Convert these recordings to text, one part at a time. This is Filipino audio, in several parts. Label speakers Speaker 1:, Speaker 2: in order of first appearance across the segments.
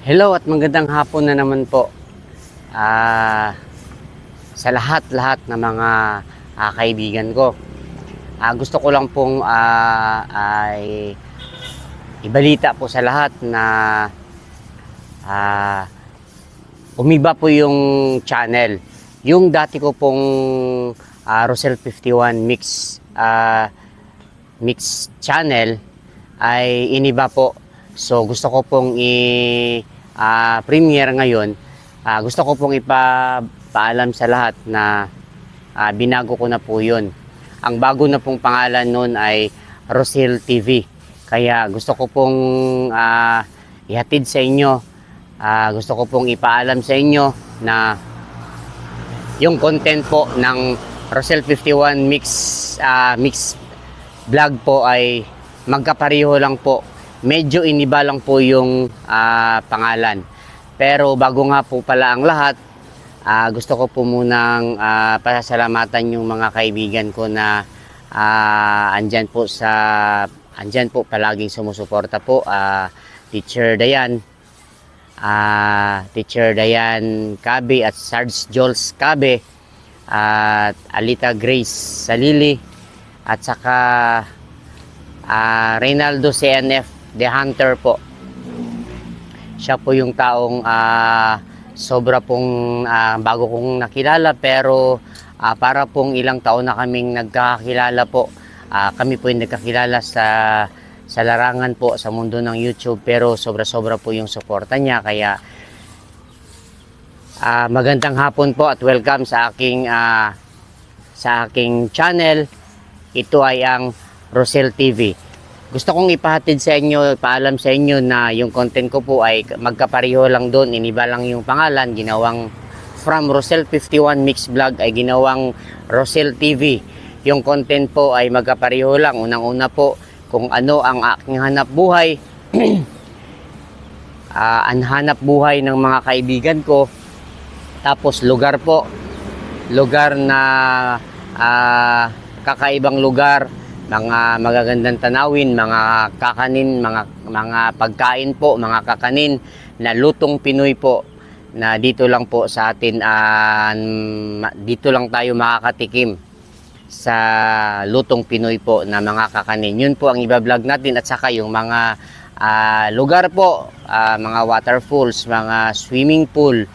Speaker 1: Hello at magandang hapon na naman po sa lahat-lahat ng mga kaibigan ko. Gusto ko lang pong ay ibalita po sa lahat na umiba po yung channel. Yung dati ko pong Rosel 51 mix channel ay iniba po. So gusto ko pong premiere ngayon. Gusto ko pong ipaalam sa lahat na binago ko na po yun. Ang bago na pong pangalan nun ay Rosel TV. Kaya gusto ko pong ihatid sa inyo. Gusto ko pong ipaalam sa inyo na yung content po ng Rosel 51 mix vlog po ay magkapareho lang po. Medyo iniba lang po yung pangalan. Pero bago nga po pala ang lahat, gusto ko po munang pasasalamatan yung mga kaibigan ko na andyan po palaging sumusuporta po. Teacher Dayan Cabe at Sarge Jules Cabe at Alita Grace Salili at saka Reynaldo CNF The Hunter po. Siya po yung taong sobra pong bago kong nakilala, pero para pong ilang taon na kaming nagkakilala po. Kami po yung nagkakilala sa larangan po sa mundo ng YouTube, pero sobra-sobra po yung suporta niya. Kaya magandang hapon po at welcome sa aking channel. Ito ay ang Rosel TV. Gusto kong ipahatid sa inyo, ipaalam sa inyo na yung content ko po ay magkapareho lang doon. Iniba lang yung pangalan, ginawang from Rosel 51 Mix Vlog ay ginawang Rosel TV. Yung content po ay magkapareho lang. Unang-una po kung ano ang aking hanap buhay. Ang hanap buhay ng mga kaibigan ko. Tapos lugar po. Lugar na kakaibang lugar. Mga magagandang tanawin, mga kakanin, mga pagkain po, mga kakanin na lutong Pinoy po, na dito lang po sa atin, dito lang tayo makakatikim sa lutong Pinoy po na mga kakanin. Yun po ang iba-vlog natin, at saka yung mga lugar po, mga waterfalls, mga swimming pool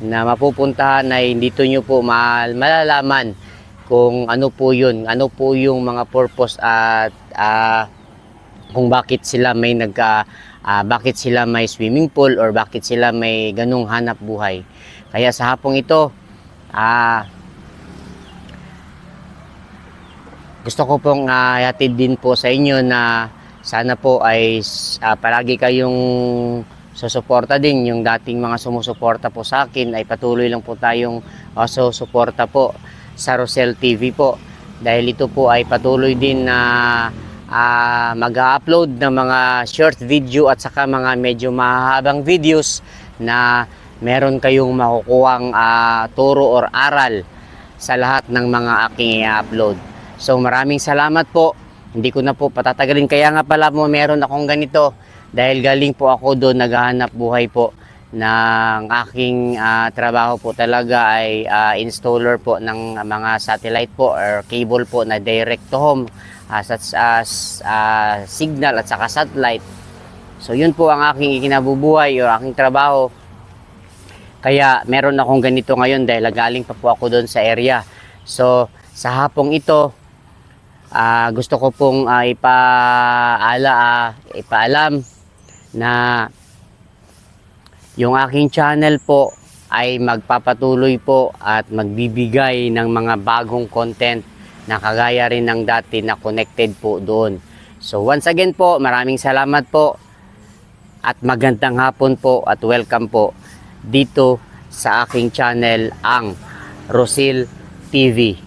Speaker 1: na mapupuntahan na dito nyo po malalaman kung ano po yun, ano po yung mga purpose at kung bakit sila may bakit sila may swimming pool or bakit sila may ganung hanap buhay. Kaya sa hapong ito, gusto ko pong ihatid din po sa inyo na sana po ay palagi kayong susuporta din. Yung dating mga sumusuporta po sa akin ay patuloy lang po tayong susuporta po sa Rosel TV po, dahil ito po ay patuloy din na mag-upload ng mga short video at saka mga medyo mahabang videos na meron kayong makukuhang turo or aral sa lahat ng mga aking i-upload. So maraming salamat po. Hindi ko na po patatagalin. Kaya nga pala mo meron akong ganito, dahil galing po ako doon, naghahanap buhay po ng aking trabaho po talaga ay installer po ng mga satellite po or cable po na direct to home, such as signal at saka satellite. So yun po ang aking ikinabubuhay o aking trabaho. Kaya meron akong ganito ngayon dahil galing pa po ako doon sa area. So sa hapong ito, gusto ko pong ipaalam na yung aking channel po ay magpapatuloy po at magbibigay ng mga bagong content na kagaya rin ng dati na connected po doon. So once again po, maraming salamat po at magandang hapon po at welcome po dito sa aking channel, ang Rosel TV.